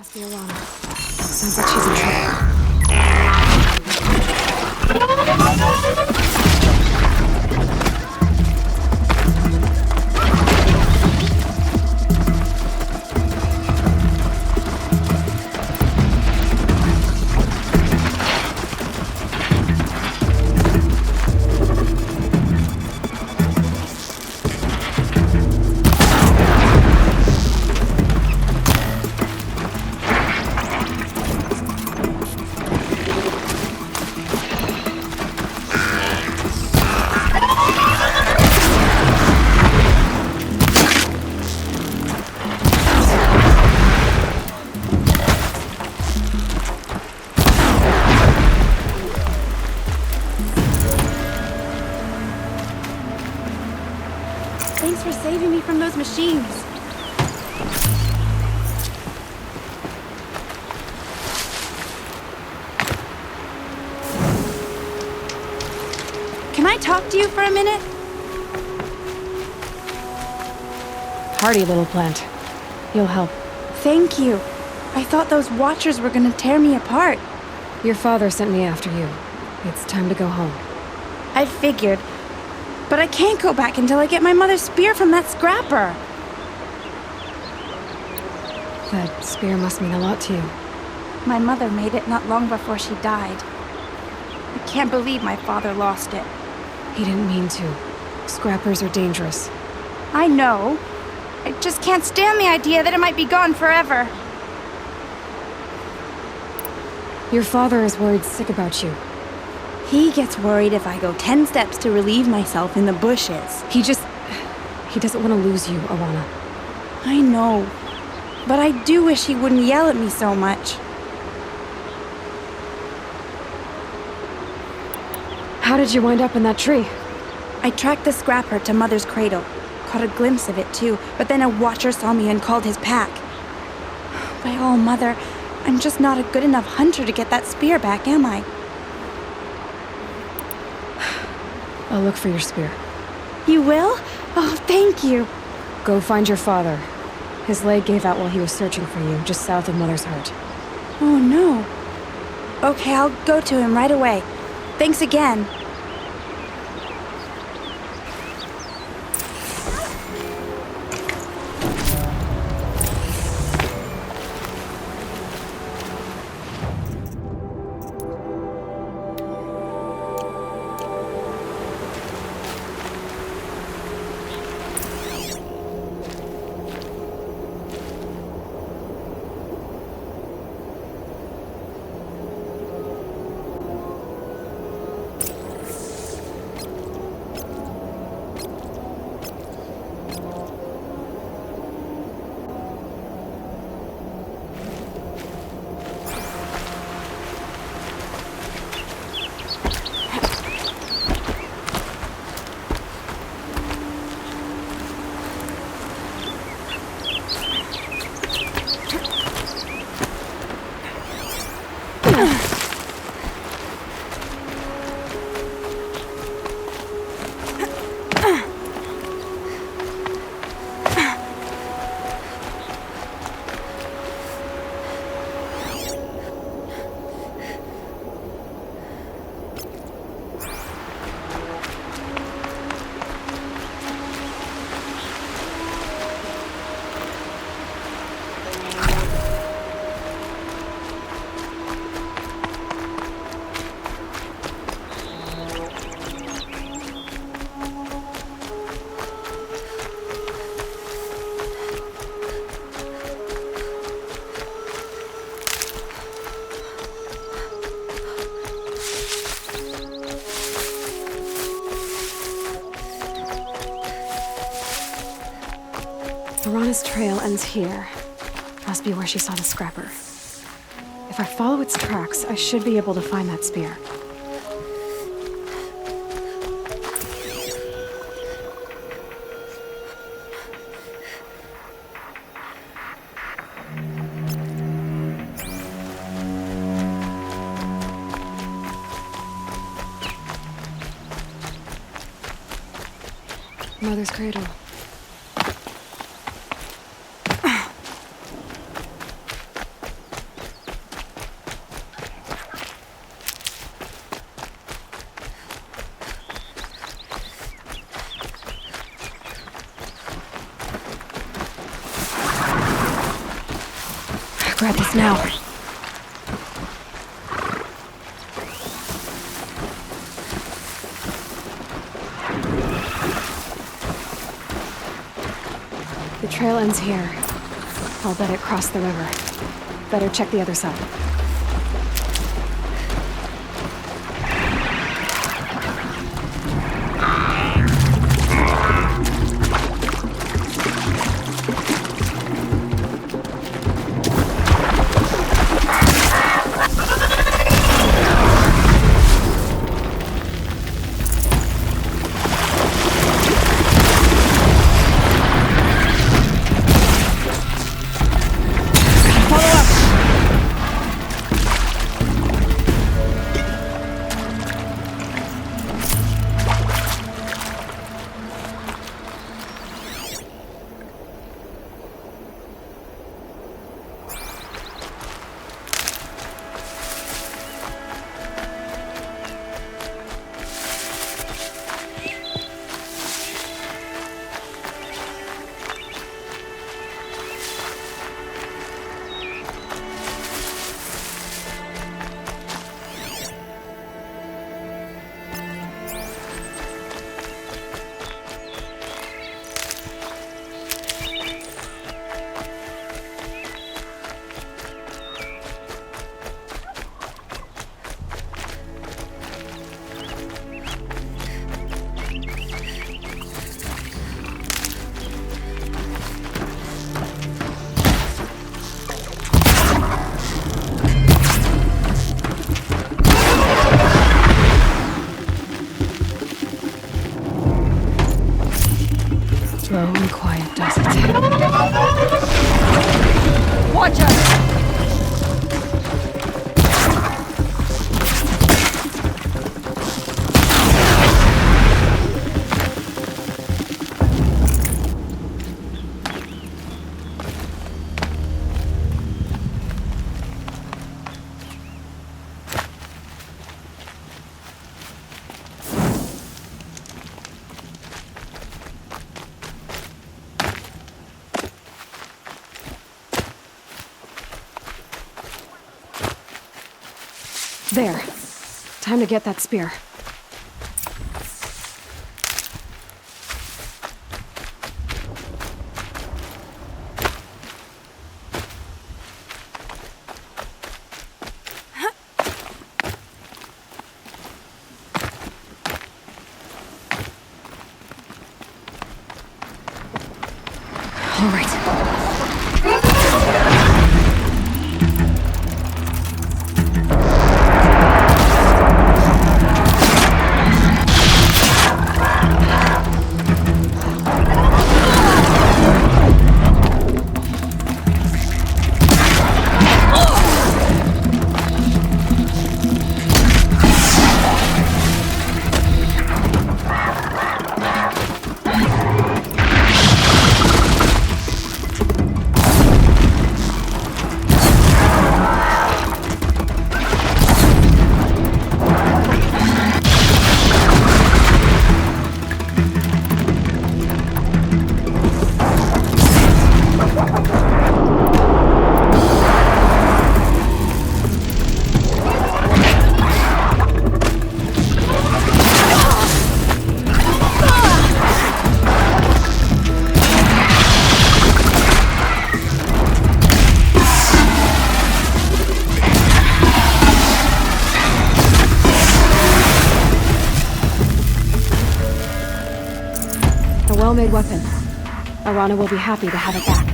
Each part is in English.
Must be Alana. Sounds like she's in trouble. Thanks for saving me from those machines. Can I talk to you for a minute? Hardy little plant. You'll help. Thank you. I thought those watchers were gonna tear me apart. Your father sent me after you. It's time to go home. I figured. But I can't go back until I get my mother's spear from that scrapper. That spear must mean a lot to you. My mother made it not long before she died. I can't believe my father lost it. He didn't mean to. Scrappers are dangerous. I know. I just can't stand the idea that it might be gone forever. Your father is worried sick about you. He gets worried if I go 10 steps to relieve myself in the bushes. He doesn't want to lose you, Alana. I know. But I do wish he wouldn't yell at me so much. How did you wind up in that tree? I tracked the scrapper to Mother's cradle. Caught a glimpse of it too, but then a watcher saw me and called his pack. By all, Mother, I'm just not a good enough hunter to get that spear back, am I? I'll look for your spear. You will? Oh, thank you. Go find your father. His leg gave out while he was searching for you, just south of Mother's Heart. Oh, no. Okay, I'll go to him right away. Thanks again. Alana's trail ends here. Must be where she saw the scrapper. If I follow its tracks, I should be able to find that spear. Mother's cradle. grab this now. The trail ends here. I'll bet it crossed the river. Better check the other side. Slow and quiet does it. Watch out! There. Time to get that spear. All right. A well-made weapon. Arana will be happy to have it back.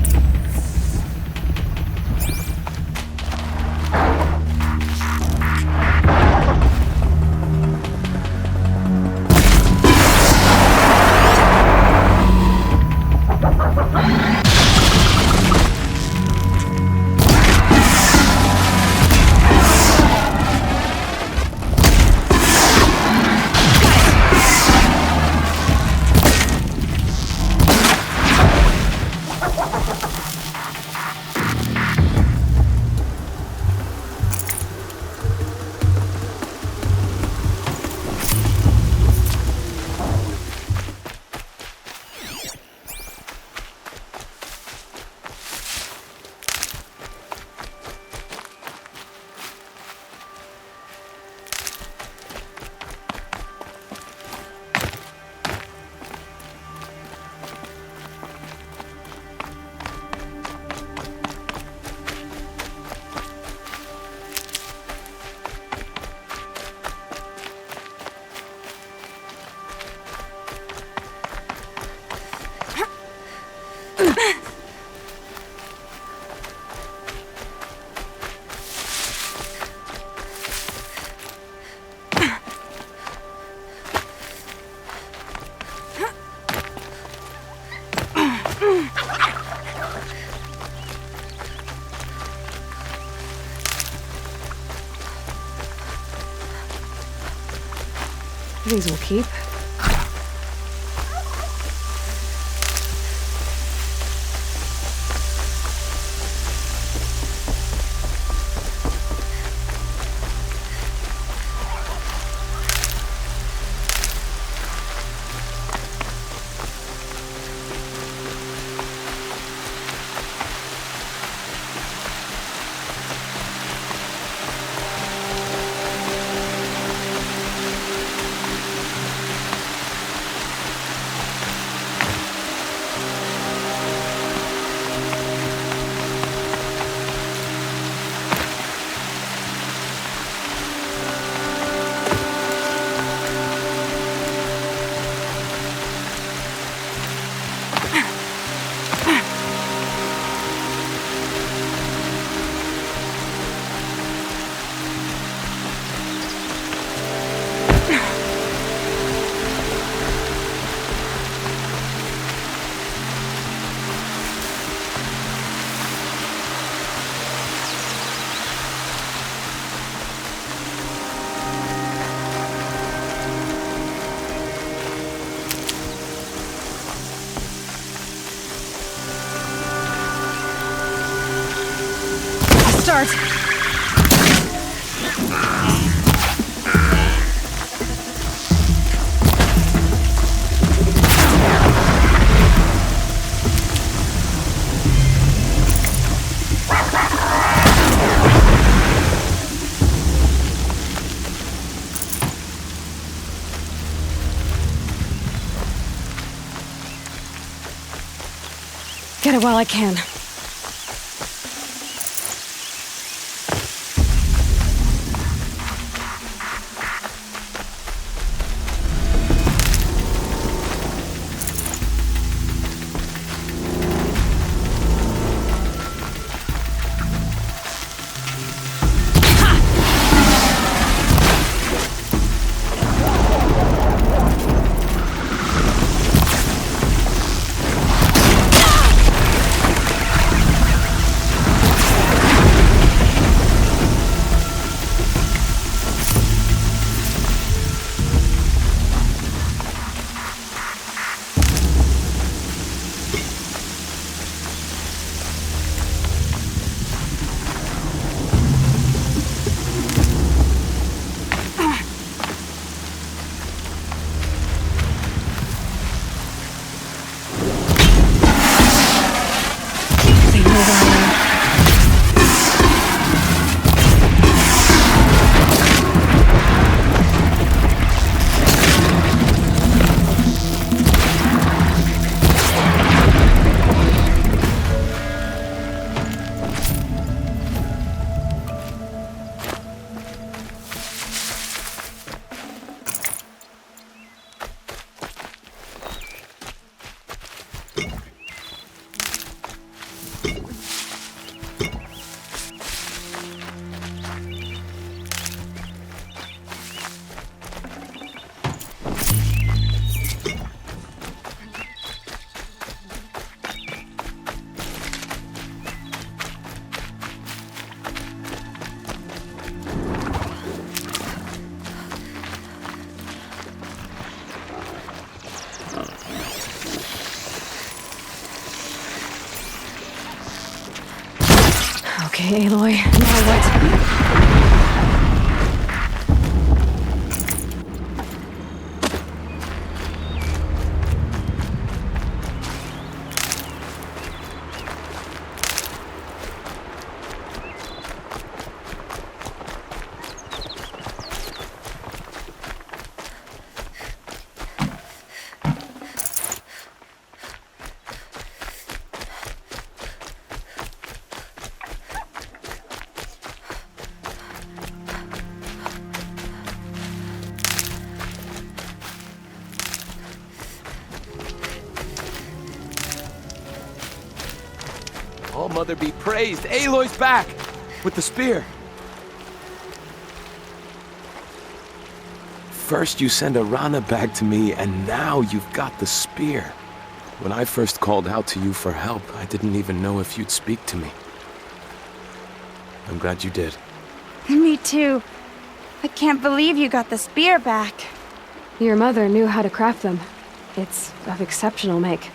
These will keep. Start. Get it while I can. Okay, Aloy, now what? All Mother be praised. Aloy's back! With the spear. First you send Arana back to me, and now you've got the spear. When I first called out to you for help, I didn't even know if you'd speak to me. I'm glad you did. Me too. I can't believe you got the spear back. Your mother knew how to craft them. It's of exceptional make.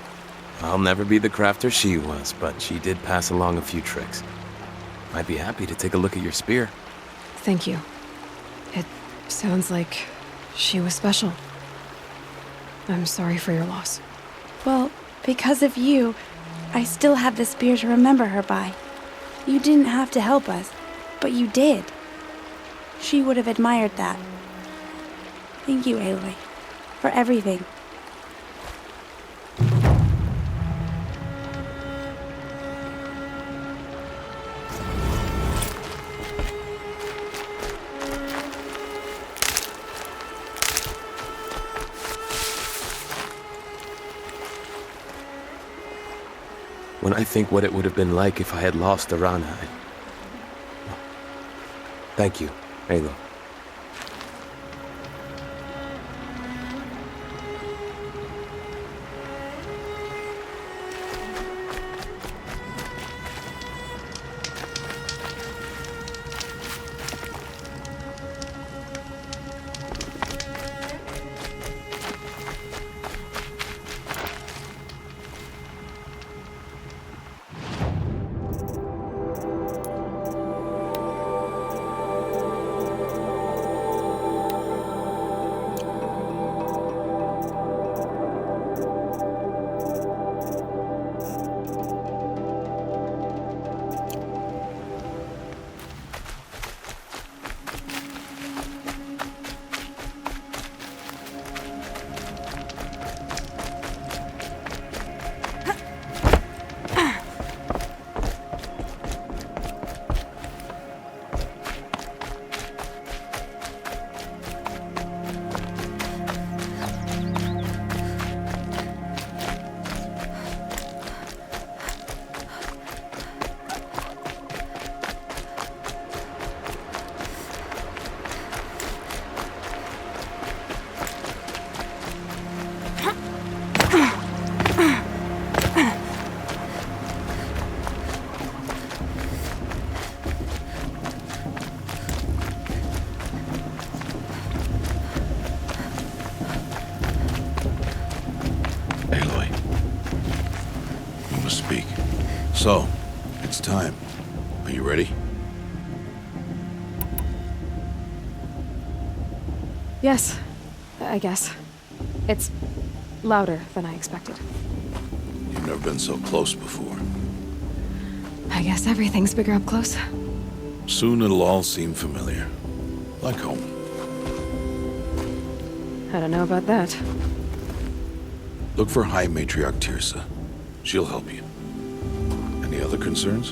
I'll never be the crafter she was, but she did pass along a few tricks. I'd be happy to take a look at your spear. Thank you. It sounds like she was special. I'm sorry for your loss. Well, because of you, I still have the spear to remember her by. You didn't have to help us, but you did. She would have admired that. Thank you, Aloy, for everything. When I think what it would have been like if I had lost Arana, Thank you, Aloy. So, it's time. Are you ready? Yes, I guess. It's louder than I expected. You've never been so close before. I guess everything's bigger up close. Soon it'll all seem familiar. Like home. I don't know about that. Look for High Matriarch Tirsa. She'll help you. Any other concerns?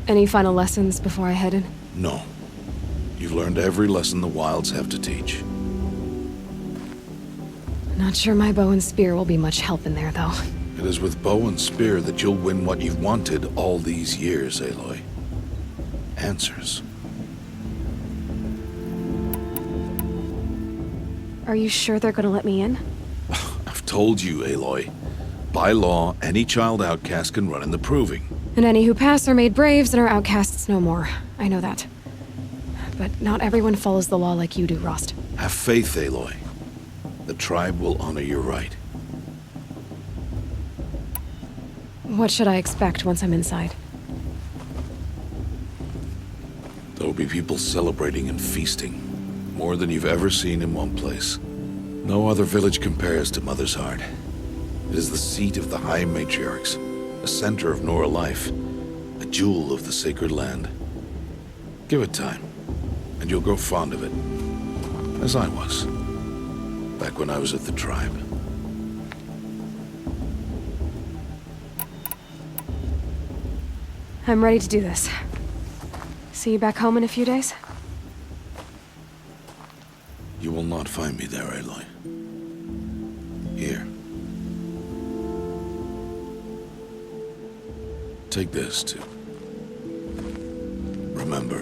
Any final lessons before I head in? No. You've learned every lesson the wilds have to teach. Not sure my bow and spear will be much help in there, though. It is with bow and spear that you'll win what you've wanted all these years, Aloy. Answers. Are you sure they're gonna let me in? I've told you, Aloy. By law, any child outcast can run in the proving. And any who pass are made braves and are outcasts no more. I know that. But not everyone follows the law like you do, Rost. Have faith, Aloy. The tribe will honor your right. What should I expect once I'm inside? There will be people celebrating and feasting. More than you've ever seen in one place. No other village compares to Mother's Heart. It is the seat of the High Matriarchs, a center of Nora life, a jewel of the sacred land. Give it time, and you'll grow fond of it. As I was, back when I was at the tribe. I'm ready to do this. See you back home in a few days? You will not find me there, Aloy. Here. Take this, too. Remember.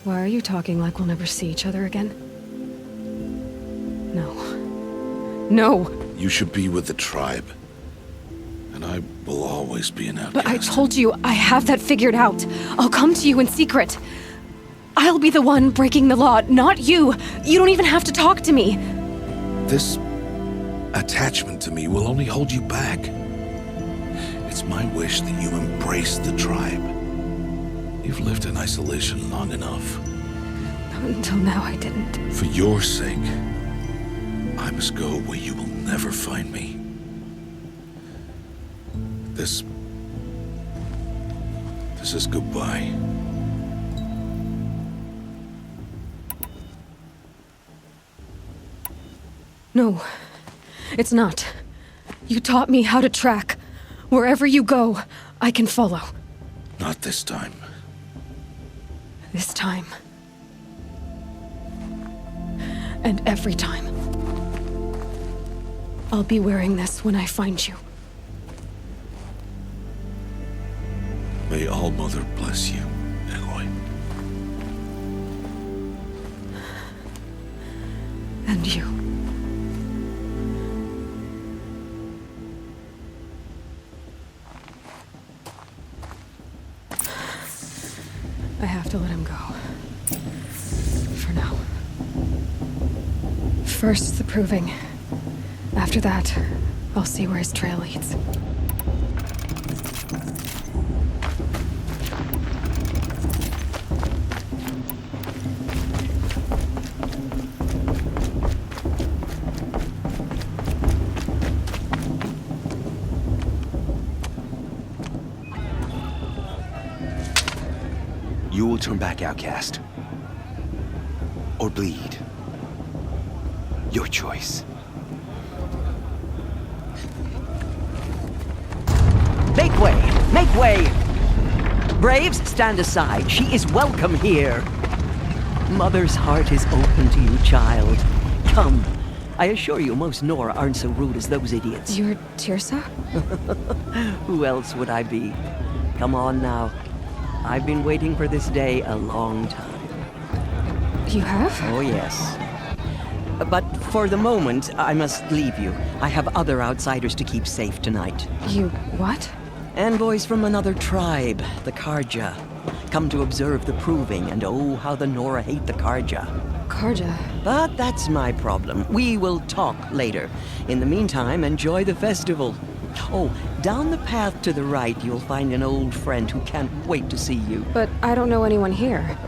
Why are you talking like we'll never see each other again? No. No! You should be with the tribe. And I will always be an outcast. But I told you, I have that figured out. I'll come to you in secret. I'll be the one breaking the law, not you. You don't even have to talk to me. This attachment to me will only hold you back. It's my wish that you embrace the tribe. You've lived in isolation long enough. Until now, I didn't. For your sake, I must go where you will never find me. This is goodbye. No, it's not. You taught me how to track. Wherever you go, I can follow. Not this time. This time. And every time. I'll be wearing this when I find you. May All-Mother bless you, Aloy. And you. I have to let him go. For now. First, the proving. After that, I'll see where his trail leads. You will turn back, outcast. Or bleed. Your choice. Make way! Make way! Braves, stand aside. She is welcome here. Mother's heart is open to you, child. Come. I assure you, most Nora aren't so rude as those idiots. You're Tirsa? Who else would I be? Come on now. I've been waiting for this day a long time. You have? Oh, yes. But for the moment, I must leave you. I have other outsiders to keep safe tonight. You what? Envoys from another tribe, the Karja. Come to observe the proving, and oh, how the Nora hate the Karja. Karja? But that's my problem. We will talk later. In the meantime, enjoy the festival. Oh, down the path to the right, you'll find an old friend who can't wait to see you. But I don't know anyone here.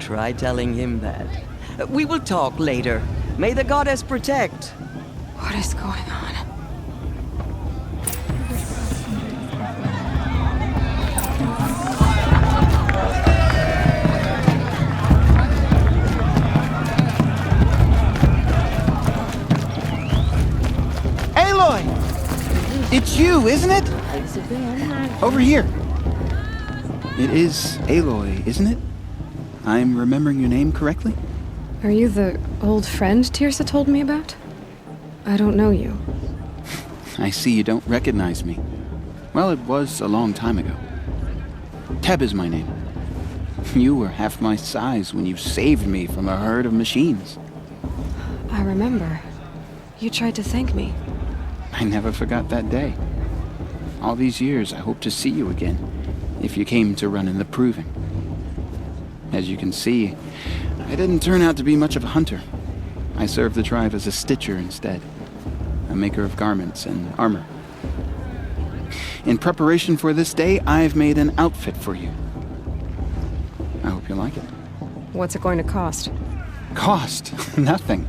Try telling him that. We will talk later. May the goddess protect. What is going on? Aloy! It's you, isn't it? Over here. It is Aloy, isn't it? I'm remembering your name correctly? Are you the old friend Tirsa told me about? I don't know you. I see you don't recognize me. Well, it was a long time ago. Teb is my name. You were half my size when you saved me from a herd of machines. I remember. You tried to thank me. I never forgot that day. All these years, I hope to see you again, if you came to run in the proving. As you can see, I didn't turn out to be much of a hunter. I served the tribe as a stitcher instead, a maker of garments and armor. In preparation for this day, I've made an outfit for you. I hope you like it. What's it going to cost? Cost? Nothing.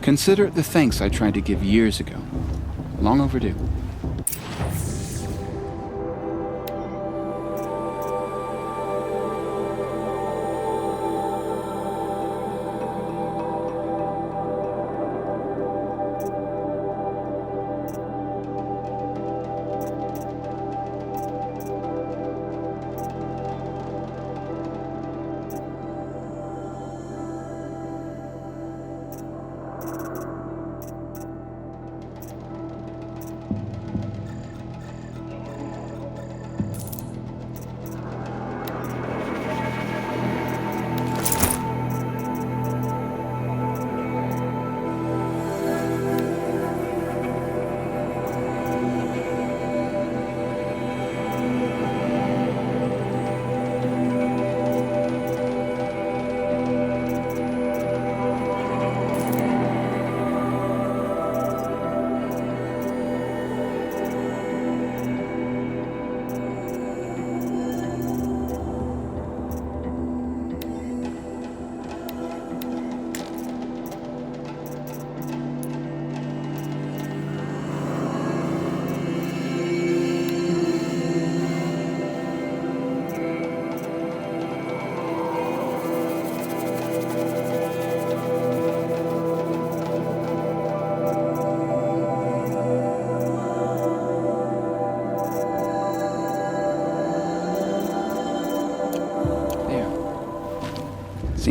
Consider it the thanks I tried to give years ago. Long overdue.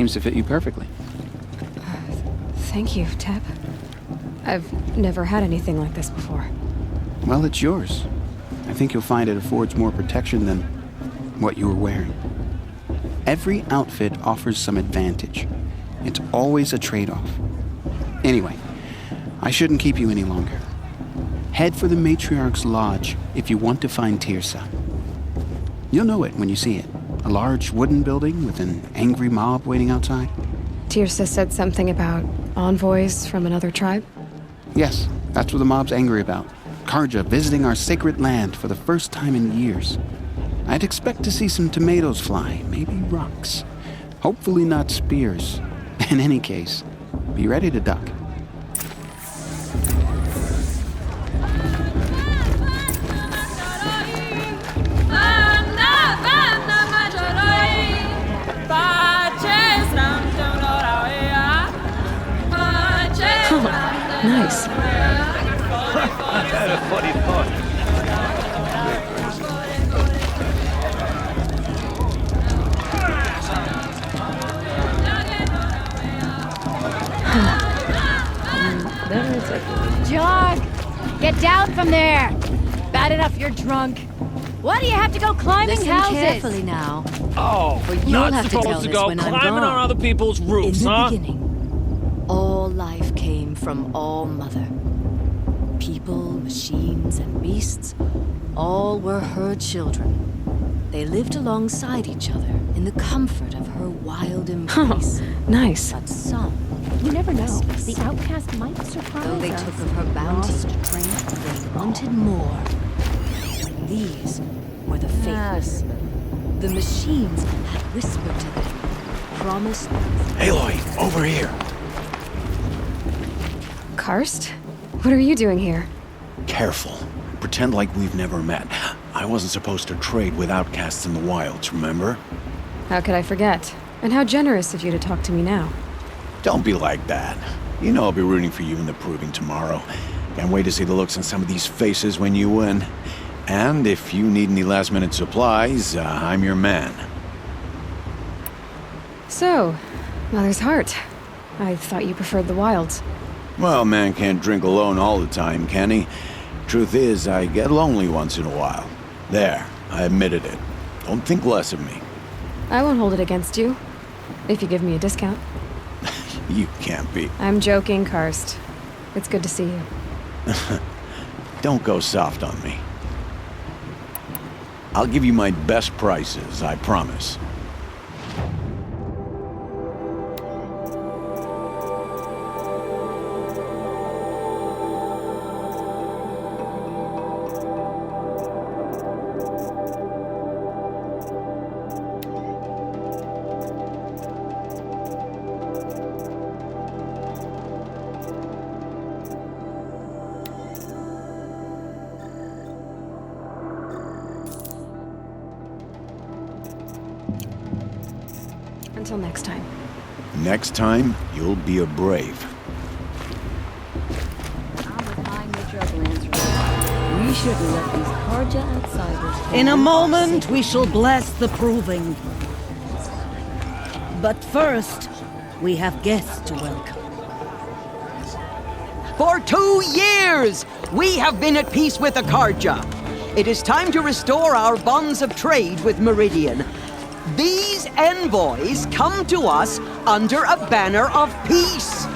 seems to fit you perfectly. Thank you, Tep. I've never had anything like this before. Well, it's yours. I think you'll find it affords more protection than what you were wearing. Every outfit offers some advantage. It's always a trade-off. Anyway, I shouldn't keep you any longer. Head for the Matriarch's Lodge if you want to find Tirsa. You'll know it when you see it. A large wooden building with an angry mob waiting outside. Tirsa said something about envoys from another tribe? Yes, that's what the mob's angry about. Karja visiting our sacred land for the first time in years. I'd expect to see some tomatoes fly, maybe rocks. Hopefully not spears. In any case, be ready to duck. Nice. I had a funny thought. Jog! Get down from there! Bad enough you're drunk. Why do you have to go climbing Listen houses? carefully now. Oh, You'll not have to tell supposed to this go when I'm climbing on gone. other people's roofs, In the huh? beginning, all life came from All Mother. People, machines, and beasts, all were her children. They lived alongside each other in the comfort of her wild embrace. Nice. But some, You never know. The outcast might surprise though they us. took of her bounty, they wanted more. These were the faithless. The machines had whispered to them, promised them. Aloy, over here. Karst? What are you doing here? Careful. Pretend like we've never met. I wasn't supposed to trade with outcasts in the wilds, remember? How could I forget? And how generous of you to talk to me now. Don't be like that. You know I'll be rooting for you in the proving tomorrow. Can't wait to see the looks on some of these faces when you win. And if you need any last-minute supplies, I'm your man. So, Mother's Heart. I thought you preferred the wilds. Well, man can't drink alone all the time, can he? Truth is, I get lonely once in a while. There, I admitted it. Don't think less of me. I won't hold it against you. If you give me a discount. You can't be. I'm joking, Karst. It's good to see you. Don't go soft on me. I'll give you my best prices, I promise. Until next time. Next time, you'll be a brave. We shouldn't let these Karja outsiders. In a moment, we shall bless the proving. But first, we have guests to welcome. For 2 years, we have been at peace with the Karja. It is time to restore our bonds of trade with Meridian. These envoys come to us under a banner of peace.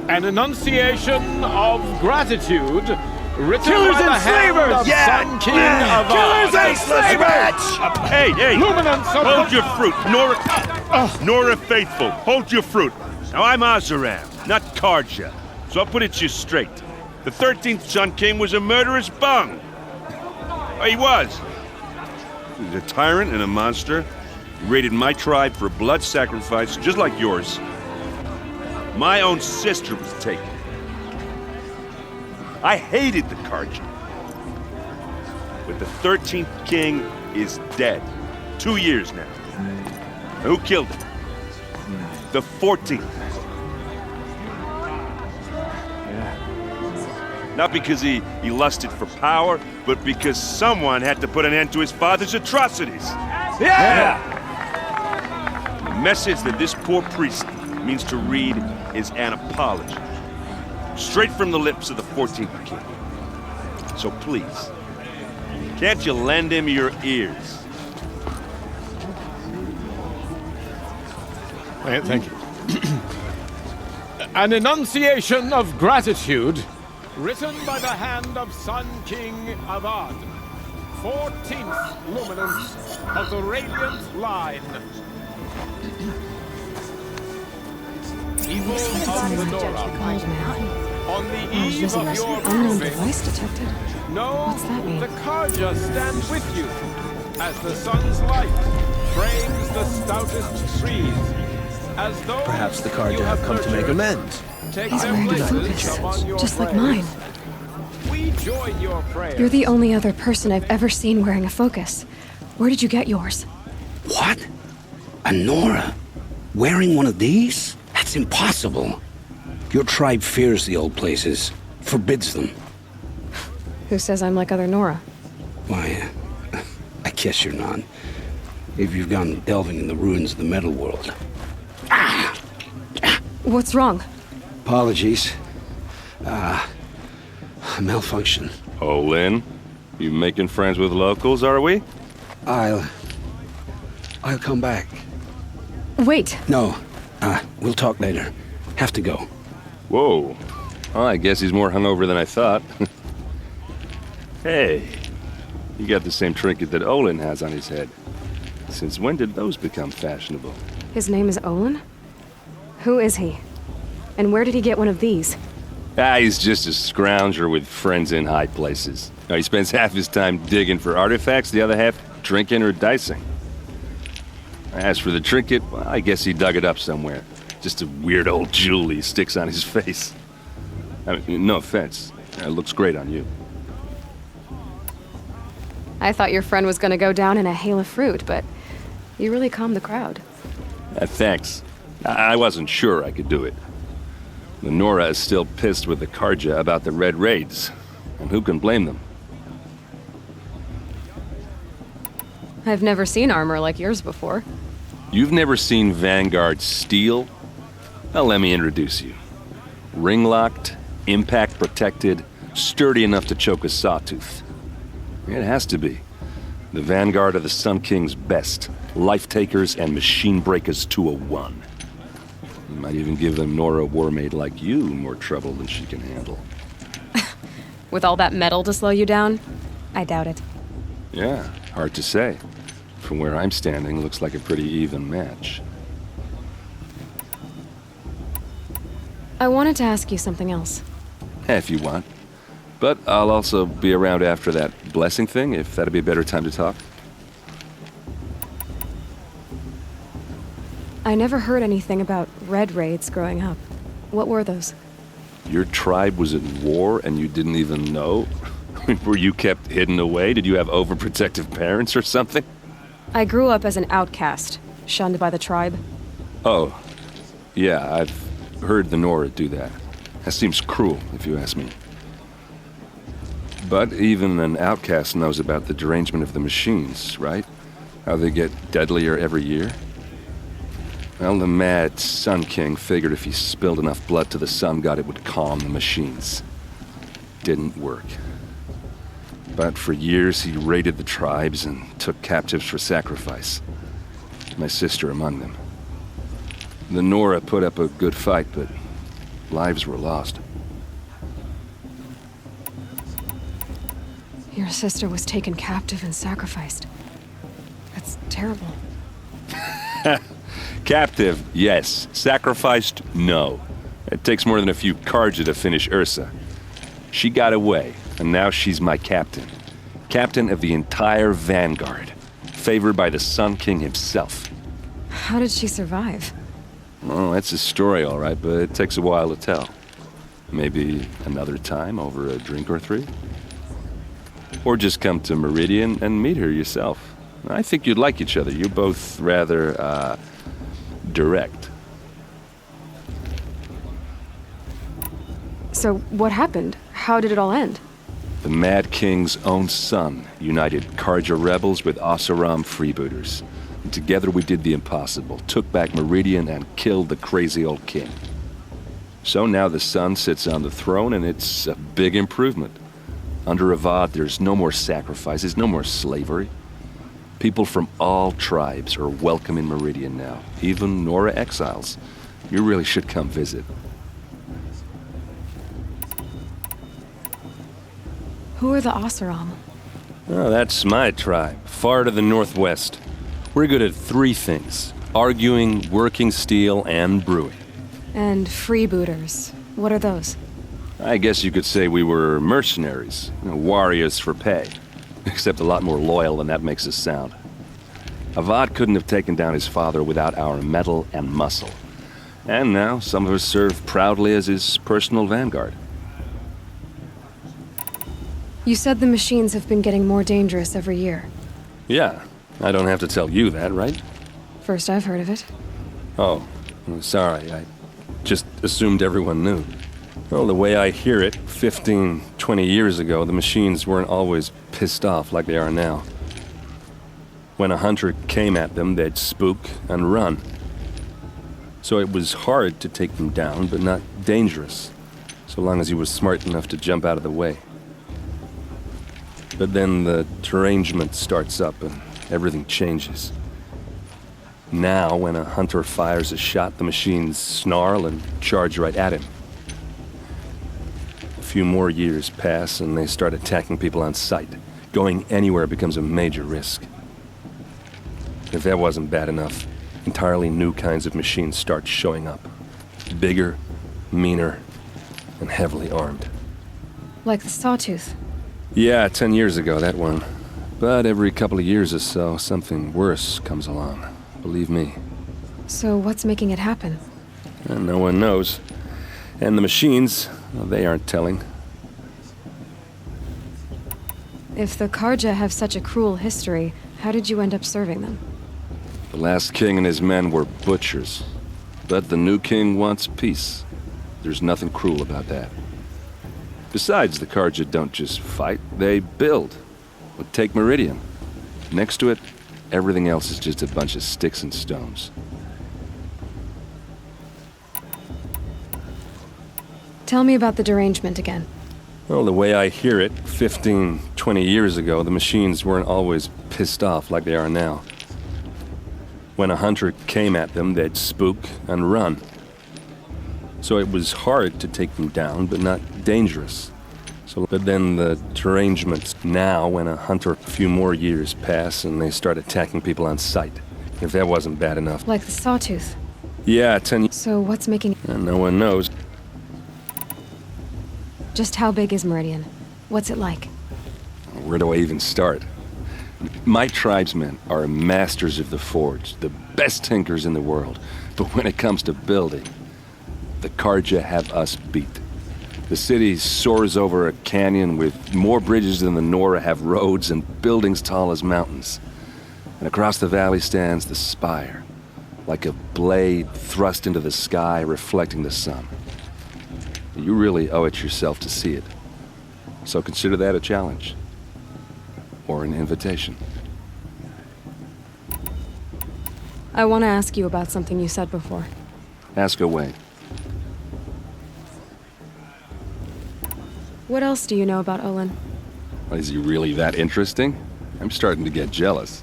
An enunciation of gratitude written Killers by the and hand slavers! of Sun King of Killers and Oz. slavers! Hey, hey! Luminance of Hold the- your fruit, Nora Faithful. Hold your fruit. Now I'm Azaram, not Karja, so I'll put it to you straight. The 13th Sun King was a murderous bung. Oh, he was. He was a tyrant and a monster. He raided my tribe for a blood sacrifice, just like yours. My own sister was taken. I hated the Karja. But the 13th King is dead. 2 years now. Who killed him? The 14th. Not because he lusted for power, but because someone had to put an end to his father's atrocities. Yeah! The message that this poor priest means to read is an apology. Straight from the lips of the 14th king. So please, can't you lend him your ears? Thank you. An enunciation of gratitude, written by the hand of Sun King Avad, 14th luminance of the Radiant Line. Evil of the Nora, on the eve of your unknown proving, device detected. know What's that mean? the Karja stand with you, as the sun's light frames the stoutest trees, as though Perhaps the you Karja have come to make nurtured. amends. Take He's their wearing a places focus, among your just like prayers. mine. We join your prayers. You're the only other person I've ever seen wearing a focus. Where did you get yours? What? A Nora? Wearing one of these? That's impossible. Your tribe fears the old places, forbids them. Who says I'm like other Nora? Why, I guess you're not. If you've gone delving in the ruins of the metal world. What's wrong? Apologies. A malfunction. Oh, Lynn, you making friends with locals, are we? I'll come back. Wait. No, we'll talk later. Have to go. Whoa. Well, I guess he's more hungover than I thought. Hey, you got the same trinket that Olin has on his head. Since when did those become fashionable? His name is Olin? Who is he? And where did he get one of these? He's just a scrounger with friends in high places. He spends half his time digging for artifacts, the other half drinking or dicing. As for the trinket, well, I guess he dug it up somewhere. Just a weird old jewel he sticks on his face. I mean, no offense. It looks great on you. I thought your friend was gonna go down in a hail of fruit, but you really calmed the crowd. Thanks. I wasn't sure I could do it. The Nora is still pissed with the Karja about the Red Raids, and who can blame them? I've never seen armor like yours before. You've never seen Vanguard steel? Well, let me introduce you. Ring-locked, impact-protected, sturdy enough to choke a sawtooth. It has to be. The Vanguard of the Sun King's best. Life-takers and machine breakers to a one. You might even give a Nora warmaid like you more trouble than she can handle. With all that metal to slow you down? I doubt it. Yeah, hard to say. From where I'm standing, looks like a pretty even match. I wanted to ask you something else. If you want. But I'll also be around after that blessing thing, if that'd be a better time to talk. I never heard anything about red raids growing up. What were those? Your tribe was at war and you didn't even know? Were you kept hidden away? Did you have overprotective parents or something? I grew up as an outcast, shunned by the tribe. Oh, yeah, I've heard the Nora do that. That seems cruel, if you ask me. But even an outcast knows about the derangement of the machines, right? How they get deadlier every year? Well, the mad Sun King figured if he spilled enough blood to the Sun God, it would calm the machines. Didn't work. But for years, he raided the tribes and took captives for sacrifice. My sister among them. The Nora put up a good fight, but lives were lost. Your sister was taken captive and sacrificed. That's terrible. Captive, yes. Sacrificed, no. It takes more than a few Karja to finish Ursa. She got away, and now she's my captain. Captain of the entire Vanguard. Favored by the Sun King himself. How did she survive? Oh, that's a story, all right, but it takes a while to tell. Maybe another time over a drink or three? Or just come to Meridian and meet her yourself. I think you'd like each other. You're both rather, direct. So, what happened? how did it all end? The Mad King's own son united Karja rebels with Oseram freebooters. And together we did the impossible, took back Meridian and killed the crazy old king. So now the son sits on the throne and it's a big improvement. Under Avad, there's no more sacrifices, no more slavery. People from all tribes are welcome in Meridian now, even Nora exiles. You really should come visit. Who are the Oseram? Oh, that's my tribe, far to the northwest. We're good at three things: arguing, working steel, and brewing. And freebooters. What are those? I guess you could say we were mercenaries, warriors for pay. Except a lot more loyal than that makes us sound. Avad couldn't have taken down his father without our metal and muscle. And now some of us serve proudly as his personal vanguard. You said the machines have been getting more dangerous every year. Yeah, I don't have to tell you that, right? First I've heard of it. Oh, sorry, I just assumed everyone knew. Well, the way I hear it, 15, 20 years ago, the machines weren't always pissed off like they are now. When a hunter came at them, they'd spook and run. So it was hard to take them down, but not dangerous, so long as he was smart enough to jump out of the way. But then the derangement starts up and everything changes. Now, when a hunter fires a shot, the machines snarl and charge right at him. A few more years pass and they start attacking people on sight. Going anywhere becomes a major risk. If that wasn't bad enough, entirely new kinds of machines start showing up. Bigger, meaner, and heavily armed. Like the Sawtooth. Yeah, 10 years ago, that one. But every couple of years or so, something worse comes along. Believe me. So what's making it happen? And no one knows. And the machines, well, they aren't telling. If the Karja have such a cruel history, how did you end up serving them? The last king and his men were butchers. But the new king wants peace. There's nothing cruel about that. Besides, the Karja don't just fight, they build. But take Meridian. Next to it, everything else is just a bunch of sticks and stones. Tell me about the derangement again. Well, the way I hear it, 15, 20 years ago, the machines weren't always pissed off like they are now. When a hunter came at them, they'd spook and run. So it was hard to take them down, but not dangerous. But then the derangements. Now, when a hunter, a few more years pass and they start attacking people on sight. If that wasn't bad enough. Like the Sawtooth. Yeah, 10 years. So what's making... And no one knows. Just how big is Meridian? What's it like? Where do I even start? My tribesmen are masters of the forge, the best tinkers in the world. But when it comes to building, the Karja have us beat. The city soars over a canyon with more bridges than the Nora have roads and buildings tall as mountains. And across the valley stands the spire, like a blade thrust into the sky reflecting the sun. You really owe it yourself to see it. So consider that a challenge. Or an invitation. I want to ask you about something you said before. Ask away. What else do you know about Olin? Is he really that interesting? I'm starting to get jealous.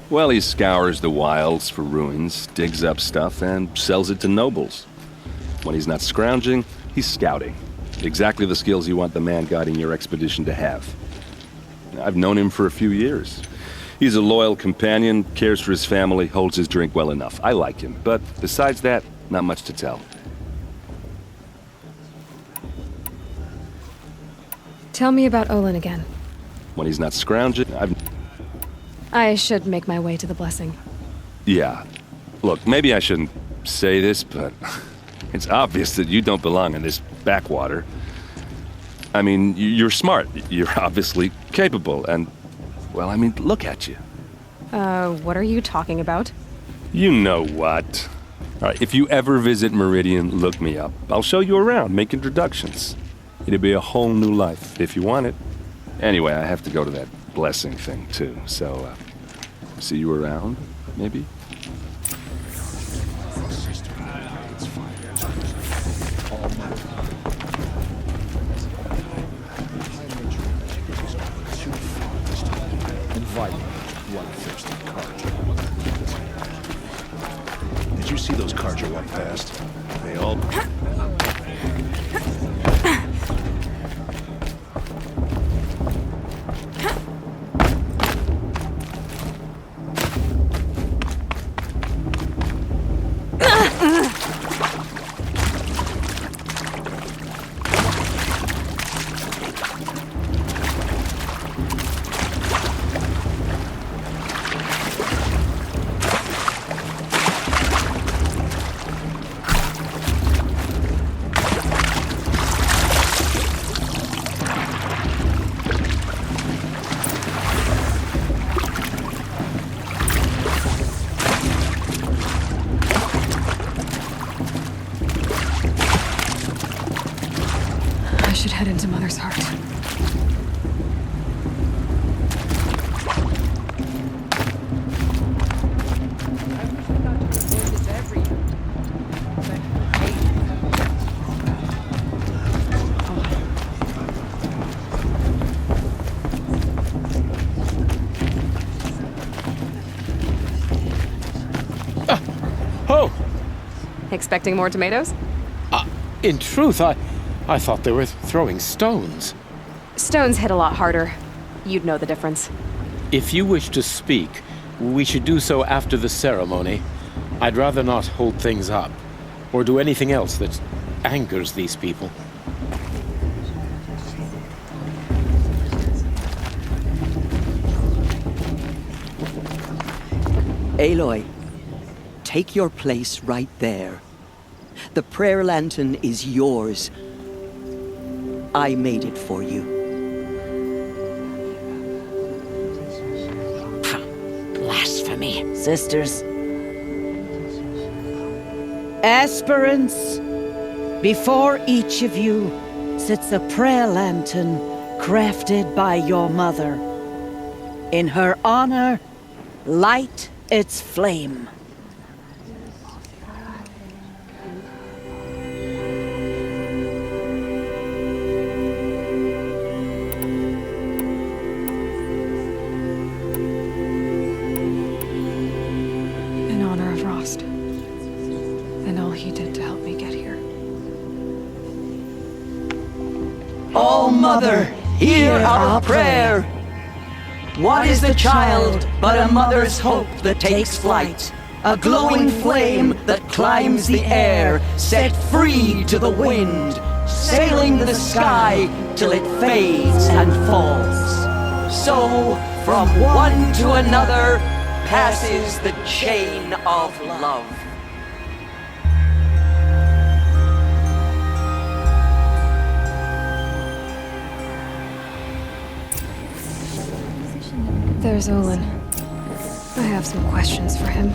Well, he scours the wilds for ruins, digs up stuff, and sells it to nobles. When he's not scrounging, he's scouting. Exactly the skills you want the man guiding your expedition to have. I've known him for a few years. He's a loyal companion, cares for his family, holds his drink well enough. I like him, but besides that, not much to tell. Tell me about Olin again. When he's not scrounging, I should make my way to the blessing. Yeah. Look, maybe I shouldn't say this, but it's obvious that you don't belong in this backwater. I mean, you're smart. You're obviously capable, and, well, I mean, look at you. What are you talking about? You know what. All right, if you ever visit Meridian, look me up. I'll show you around, make introductions. It'd be a whole new life, if you want it. Anyway, I have to go to that blessing thing, too, so, see you around, maybe? Did you see those cards you walked past? They all... I should head into Mother's Heart. Expecting more tomatoes? In truth, I thought they were throwing stones. Stones hit a lot harder. You'd know the difference. If you wish to speak, we should do so after the ceremony. I'd rather not hold things up, or do anything else that angers these people. Aloy, take your place right there. The prayer lantern is yours. I made it for you. Blasphemy, sisters. Aspirants, before each of you sits a prayer lantern crafted by your mother. In her honor, light its flame. In honor of Rost, and all he did to help me get here. Oh, Mother, hear our prayer! What is the child but a mother's hope that takes flight? A glowing flame that climbs the air, set free to the wind, sailing the sky till it fades and falls. So, from one to another, passes the chain of love. There's Olin. I have some questions for him.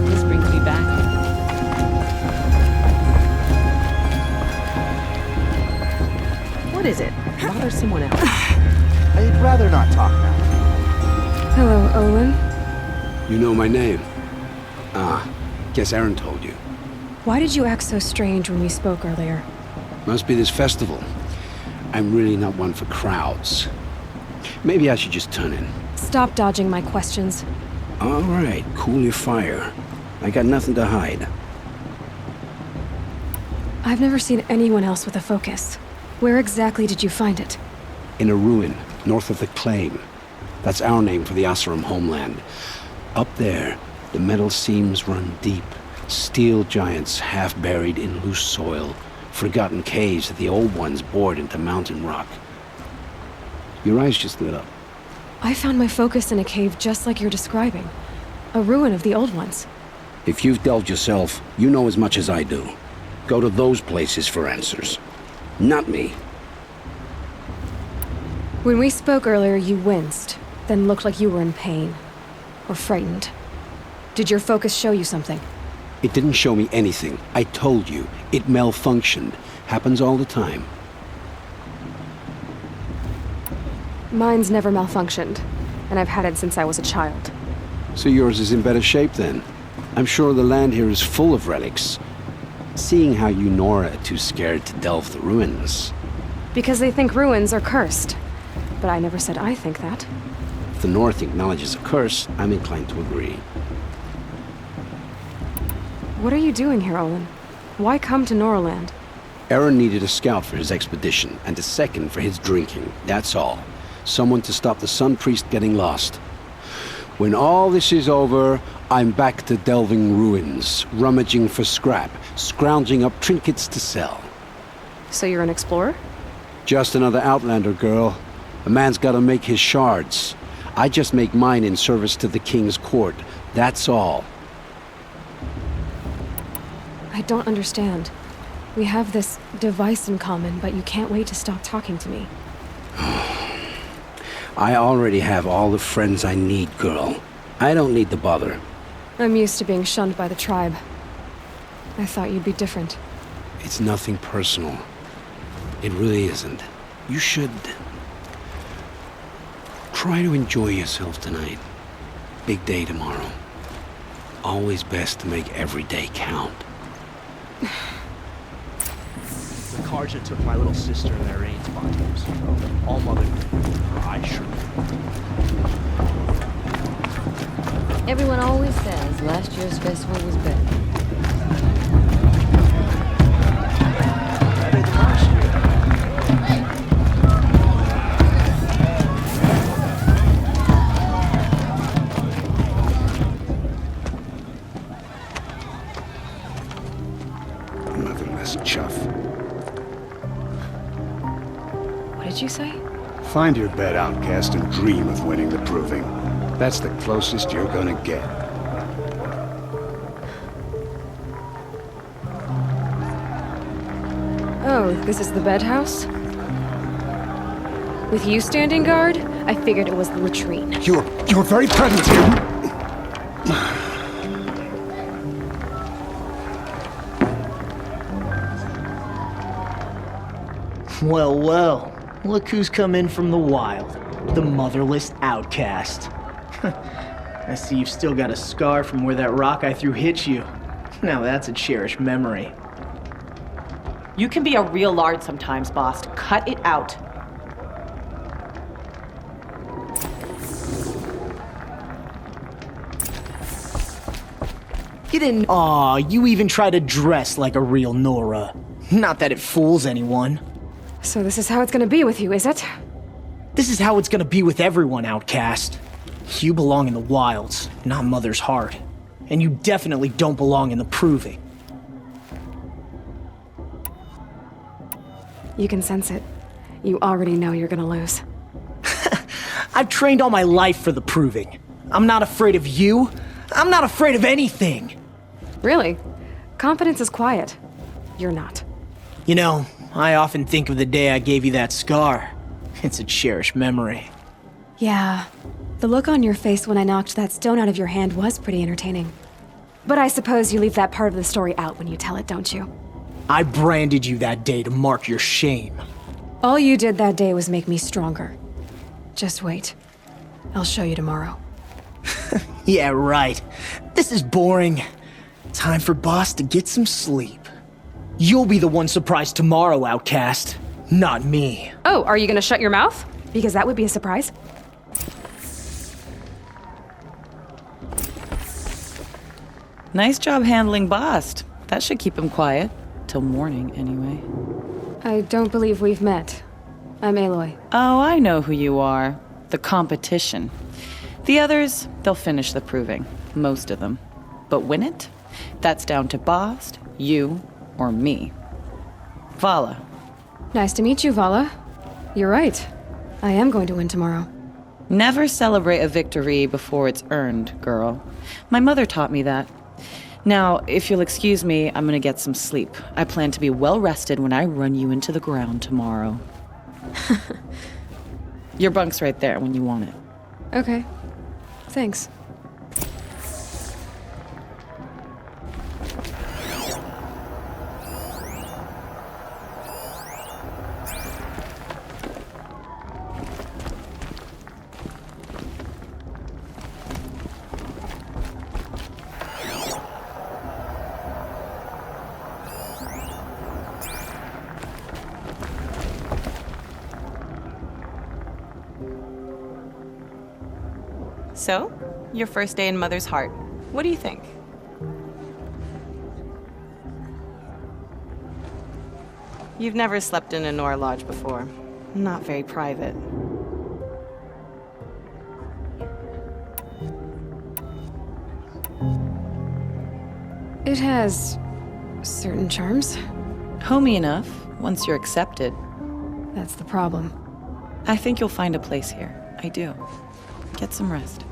This brings me back. What is it? Bother someone else. I'd rather not talk now. Hello, Olin. You know my name? Guess Aaron told you. Why did you act so strange when we spoke earlier? Must be this festival. I'm really not one for crowds. Maybe I should just turn in. Stop dodging my questions. All right, cool your fire. I got nothing to hide. I've never seen anyone else with a focus. Where exactly did you find it? In a ruin, north of the Claim. That's our name for the Oseram homeland. Up there, the metal seams run deep. Steel giants half buried in loose soil. Forgotten caves that the old ones bored into mountain rock. Your eyes just lit up. I found my focus in a cave just like you're describing. A ruin of the old ones. If you've delved yourself, you know as much as I do. go to those places for answers. Not me. When we spoke earlier, you winced, then looked like you were in pain. Or frightened. Did your focus show you something? It didn't show me anything. I told you. It malfunctioned. Happens all the time. Mine's never malfunctioned, and I've had it since I was a child. So yours is in better shape then. I'm sure the land here is full of relics. Seeing how you Nora are too scared to delve the ruins. Because they think ruins are cursed. But I never said I think that. If the North acknowledges a curse, I'm inclined to agree. What are you doing here, Olin? Why come to Noraland? Aaron needed a scout for his expedition, and a second for his drinking. That's all. Someone to stop the Sun Priest getting lost. When all this is over, I'm back to delving ruins, rummaging for scrap, scrounging up trinkets to sell. So you're an explorer? Just another Outlander, girl. A man's gotta make his shards. I just make mine in service to the King's court. That's all. I don't understand. We have this device in common, but you can't wait to stop talking to me. I already have all the friends I need, girl. I don't need the bother. I'm used to being shunned by the tribe. I thought you'd be different. It's nothing personal. It really isn't. You should... try to enjoy yourself tonight. Big day tomorrow. Always best to make every day count. The Karja took my little sister and their Errands volumes. All mother her eyes sure. Everyone always says last year's festival was better. Better than last year. Nothing less chuff. What did you say? Find your bed, outcast, and dream of winning the proving. That's the closest you're gonna get. Oh, this is the bed house? With you standing guard, I figured it was the latrine. Your very presence here... Well, well. Look who's come in from the wild. The motherless outcast. I see you've still got a scar from where that rock I threw hit you. Now that's a cherished memory. You can be a real lard sometimes, boss. Cut it out. You didn't... Aw, you even try to dress like a real Nora. Not that it fools anyone. So this is how it's gonna be with you, is it? This is how it's gonna be with everyone, outcast. You belong in the wilds, not Mother's heart. And you definitely don't belong in the proving. You can sense it. You already know you're gonna lose. I've trained all my life for the proving. I'm not afraid of you. I'm not afraid of anything. Really? Confidence is quiet. You're not. You know, I often think of the day I gave you that scar. It's a cherished memory. Yeah. The look on your face when I knocked that stone out of your hand was pretty entertaining. But I suppose you leave that part of the story out when you tell it, don't you? I branded you that day to mark your shame. All you did that day was make me stronger. Just wait. I'll show you tomorrow. Yeah, right. This is boring. Time for Boss to get some sleep. You'll be the one surprised tomorrow, outcast. Not me. Oh, are you gonna shut your mouth? Because that would be a surprise. Nice job handling Bast. That should keep him quiet. Till morning, anyway. I don't believe we've met. I'm Aloy. Oh, I know who you are. The competition. The others, they'll finish the proving. Most of them. But win it? That's down to Bast, you, or me. Vala. Nice to meet you, Vala. You're right. I am going to win tomorrow. Never celebrate a victory before it's earned, girl. My mother taught me that. Now, if you'll excuse me, I'm gonna get some sleep. I plan to be well rested when I run you into the ground tomorrow. Your bunk's right there when you want it. Okay. Thanks. So, your first day in Mother's heart. What do you think? You've never slept in a Nora lodge before. Not very private. It has certain charms. Homey enough, once you're accepted. That's the problem. I think you'll find a place here. I do. Get some rest.